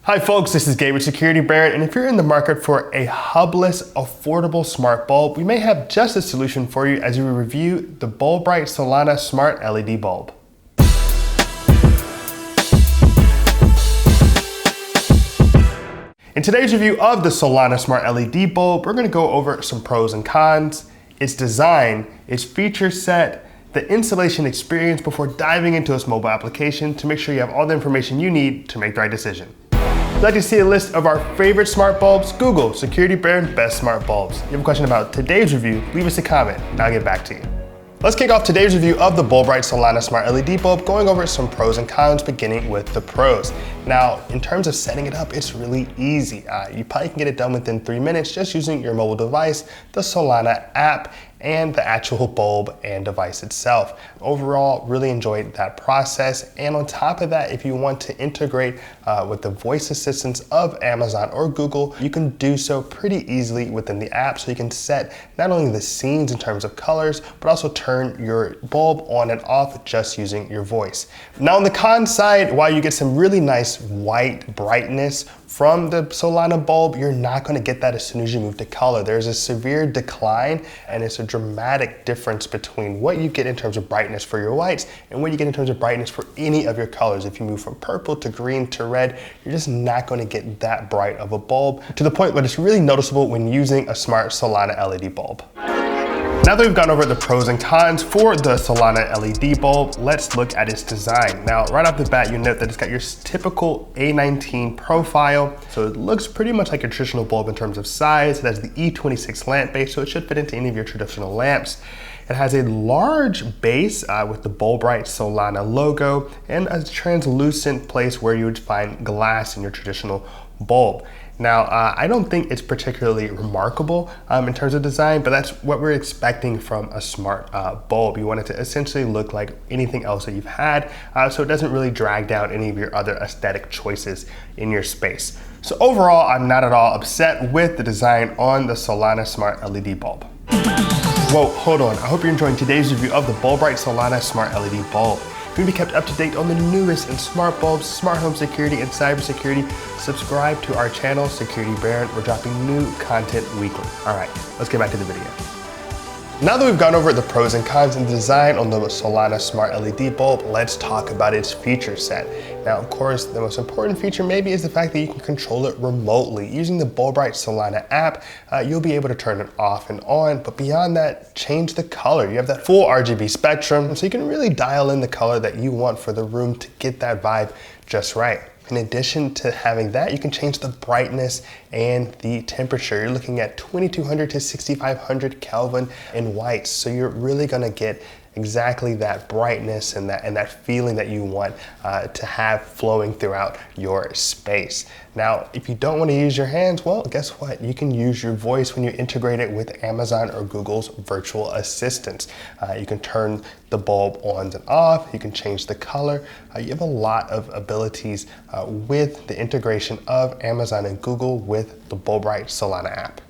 Hi folks, this is Gabe with Security Baron, and if you're in the market for a hubless, affordable smart bulb, we may have just a solution for you as we review the Bulbrite Solana Smart LED bulb. In today's review of the Solana Smart LED bulb, we're going to go over some pros and cons, its design, its feature set, the installation experience before diving into its mobile application to make sure you have all the information you need to make the right decision. If you'd like to see a list of our favorite smart bulbs, Google Security Baron Best Smart Bulbs. If you have a question about today's review, leave us a comment and I'll get back to you. Let's kick off today's review of the Bulbrite Solana Smart LED bulb, going over some pros and cons, beginning with the pros. Now, in terms of setting it up, it's really easy. You probably can get it done within 3 minutes just using your mobile device, the Solana app, and the actual bulb and device itself. Overall, really enjoyed that process. And on top of that, if you want to integrate with the voice assistants of Amazon or Google, you can do so pretty easily within the app. So you can set not only the scenes in terms of colors, but also turn your bulb on and off just using your voice. Now on the con side, while you get some really nice white brightness from the Solana bulb, you're not going to get that as soon as you move to color. There's a severe decline, and it's a dramatic difference between what you get in terms of brightness for your whites and what you get in terms of brightness for any of your colors. If you move from purple to green to red, you're just not going to get that bright of a bulb, to the point where it's really noticeable when using a smart Solana LED bulb. Now that we've gone over the pros and cons for the Solana LED bulb, let's look at its design. Now, right off the bat, you note that it's got your typical A19 profile. So it looks pretty much like a traditional bulb in terms of size. It has the E26 lamp base, so it should fit into any of your traditional lamps. It has a large base with the Bulbrite Solana logo and a translucent place where you would find glass in your traditional bulb. Now, I don't think it's particularly remarkable in terms of design, but that's what we're expecting from a smart bulb. You want it to essentially look like anything else that you've had, so it doesn't really drag down any of your other aesthetic choices in your space. So overall, I'm not at all upset with the design on the Solana Smart LED bulb. Whoa, hold on. I hope you're enjoying today's review of the Bulbrite Solana Smart LED bulb. If you want to be kept up to date on the newest in smart bulbs, smart home security, and cybersecurity, subscribe to our channel, Security Baron. We're dropping new content weekly. All right, let's get back to the video. Now that we've gone over the pros and cons and design on the Solana Smart LED bulb, let's talk about its feature set. Now, of course, the most important feature maybe is the fact that you can control it remotely. Using the Bulbrite Solana app, you'll be able to turn it off and on, but beyond that, change the color. You have that full RGB spectrum, so you can really dial in the color that you want for the room to get that vibe just right. In addition to having that, you can change the brightness and the temperature. You're looking at 2200 to 6500 Kelvin in whites. So you're really gonna get exactly that brightness and that feeling that you want to have flowing throughout your space. Now, if you don't want to use your hands, well, guess what? You can use your voice when you integrate it with Amazon or Google's virtual assistants. You can turn the bulb on and off. You can change the color. You have a lot of abilities with the integration of Amazon and Google with the Bulbrite Solana app.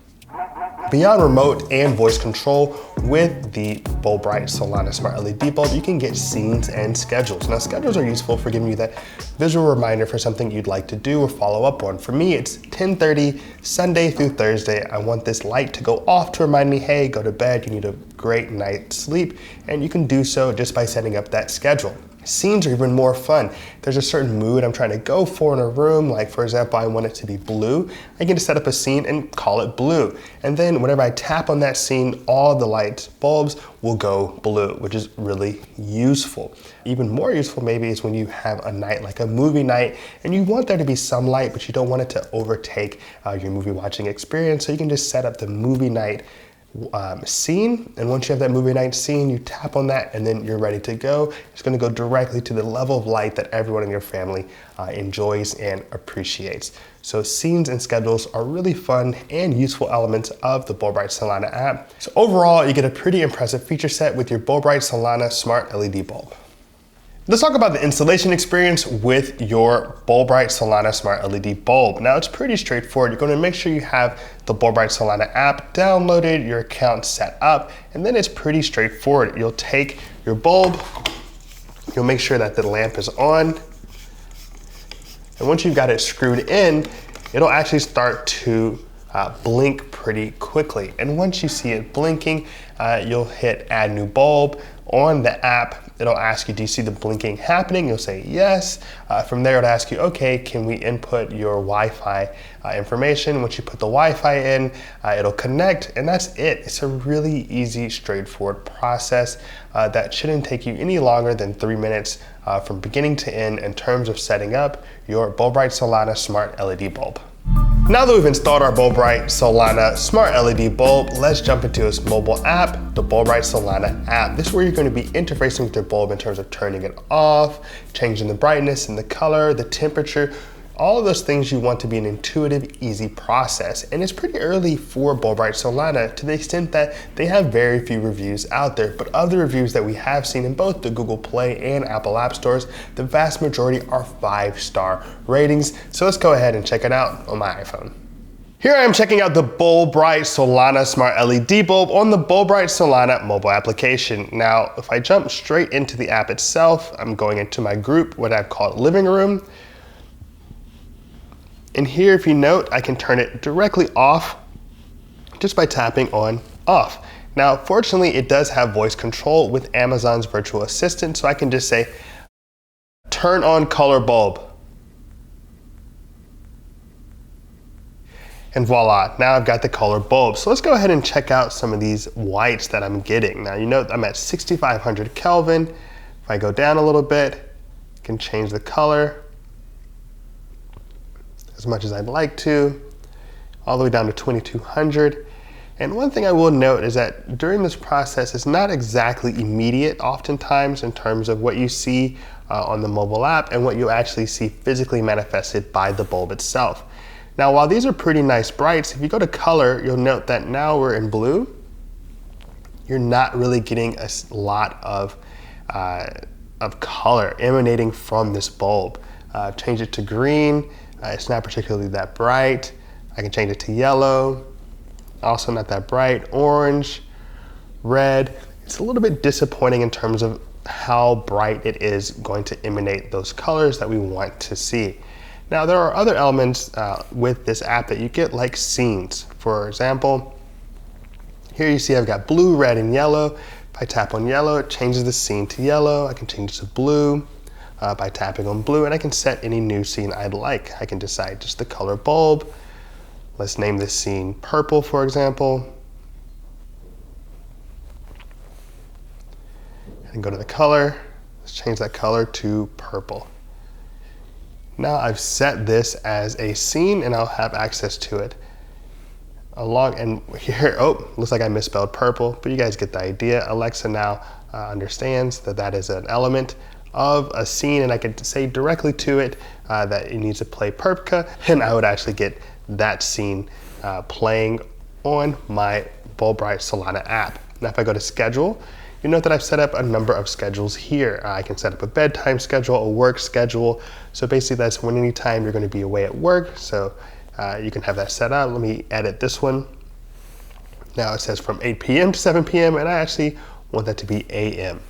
Beyond remote and voice control, with the Bulbrite Solana Smart LED bulb, you can get scenes and schedules. Now, schedules are useful for giving you that visual reminder for something you'd like to do or follow up on. For me, it's 10:30, Sunday through Thursday. I want this light to go off to remind me, hey, go to bed, you need a great night's sleep, and you can do so just by setting up that schedule. Scenes are even more fun. There's a certain mood I'm trying to go for in a room, like for example, I want it to be blue. I can just set up a scene and call it blue. And then whenever I tap on that scene, all the lights, bulbs will go blue, which is really useful. Even more useful maybe is when you have a night like a movie night and you want there to be some light, but you don't want it to overtake your movie watching experience. So you can just set up the movie night scene, and once you have that movie night scene, you tap on that and then you're ready to go. It's going to go directly to the level of light that everyone in your family enjoys and appreciates. So scenes and schedules are really fun and useful elements of the Bulbrite Solana app. So overall, you get a pretty impressive feature set with your Bulbrite Solana Smart LED bulb. Let's talk about the installation experience with your Bulbrite Solana Smart LED bulb. Now it's pretty straightforward. You're going to make sure you have the Bulbrite Solana app downloaded, your account set up, and then it's pretty straightforward. You'll take your bulb, you'll make sure that the lamp is on, And once you've got it screwed in, it'll actually start to blink pretty quickly. And once you see it blinking, you'll hit add new bulb. On the app, it'll ask you, do you see the blinking happening? You'll say yes. From there, it'll ask you, okay, can we input your Wi-Fi information? Once you put the Wi-Fi in, it'll connect, and that's it. It's a really easy, straightforward process that shouldn't take you any longer than 3 minutes from beginning to end in terms of setting up your Bulbrite Solana Smart LED bulb. Now that we've installed our Bulbrite Solana Smart LED bulb, let's jump into its mobile app, the Bulbrite Solana app. This is where you're going to be interfacing with your bulb in terms of turning it off, changing the brightness and the color, the temperature, all of those things you want to be an intuitive, easy process. And it's pretty early for Bulbrite Solana to the extent that they have very few reviews out there. But of the reviews that we have seen in both the Google Play and Apple App Stores, the vast majority are 5-star ratings. So let's go ahead and check it out on my iPhone. Here I am checking out the Bulbrite Solana Smart LED bulb on the Bulbrite Solana mobile application. Now, if I jump straight into the app itself, I'm going into my group, what I've called living room. And here, if you note, I can turn it directly off just by tapping on off. Now, fortunately, it does have voice control with Amazon's virtual assistant, so I can just say, turn on color bulb. And voila, now I've got the color bulb. So let's go ahead and check out some of these whites that I'm getting. Now, you know I'm at 6,500 Kelvin. If I go down a little bit, I can change the color as much as I'd like to, all the way down to 2200. And one thing I will note is that during this process, it's not exactly immediate oftentimes in terms of what you see on the mobile app and what you actually see physically manifested by the bulb itself. Now, while these are pretty nice brights, if you go to color, you'll note that now we're in blue. You're not really getting a lot of color emanating from this bulb. Change it to green. It's not particularly that bright. I can change it to yellow, also not that bright. Orange, red. It's a little bit disappointing in terms of how bright it is going to emanate those colors that we want to see. Now, there are other elements with this app that you get, like scenes. For example, here you see I've got blue, red, and yellow. If I tap on yellow, it changes the scene to yellow. I can change it to blue. By tapping on blue, and I can set any new scene I'd like. I can decide just the color bulb. Let's name this scene purple, for example. And go to the color. Let's change that color to purple. Now I've set this as a scene and I'll have access to it. And here, oh, looks like I misspelled purple, but you guys get the idea. Alexa now understands that that is an element of a scene, and I could say directly to it that it needs to play Perpka, and I would actually get that scene playing on my Bulbrite Solana app. Now, if I go to schedule, you note that I've set up a number of schedules here. I can set up a bedtime schedule, a work schedule. So basically that's when anytime you're going to be away at work. So you can have that set up. Let me edit this one. Now it says from 8 p.m. to 7 p.m. and I actually want that to be a.m.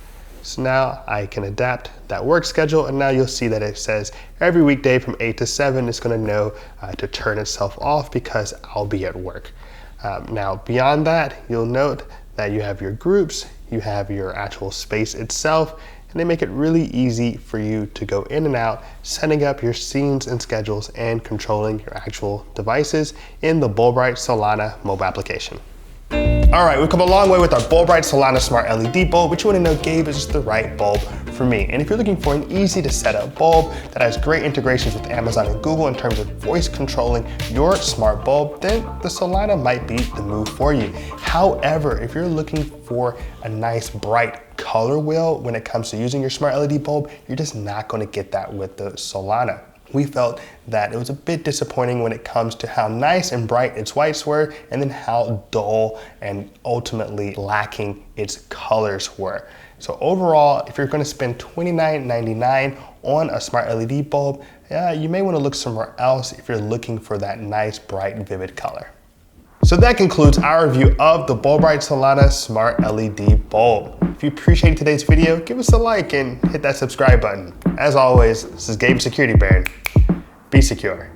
So now I can adapt that work schedule, and now you'll see that it says every weekday from 8 to 7, it's going to know to turn itself off because I'll be at work. Now beyond that, you'll note that you have your groups, you have your actual space itself, and they make it really easy for you to go in and out, setting up your scenes and schedules and controlling your actual devices in the Bulbrite Solana mobile application. All right, we've come a long way with our Bulbrite Solana Smart LED bulb, which you want to know gave us just the right bulb for me. And if you're looking for an easy to set up bulb that has great integrations with Amazon and Google in terms of voice controlling your smart bulb, then the Solana might be the move for you. However, if you're looking for a nice bright color wheel when it comes to using your smart LED bulb, you're just not going to get that with the Solana. We felt that it was a bit disappointing when it comes to how nice and bright its whites were, and then how dull and ultimately lacking its colors were. So overall, if you're going to spend $29.99 on a smart LED bulb, you may want to look somewhere else if you're looking for that nice, bright, vivid color. So that concludes our review of the Bulbrite Solana Smart LED bulb. If you appreciated today's video, give us a like and hit that subscribe button. As always, this is Gabe Security Baron, Be secure.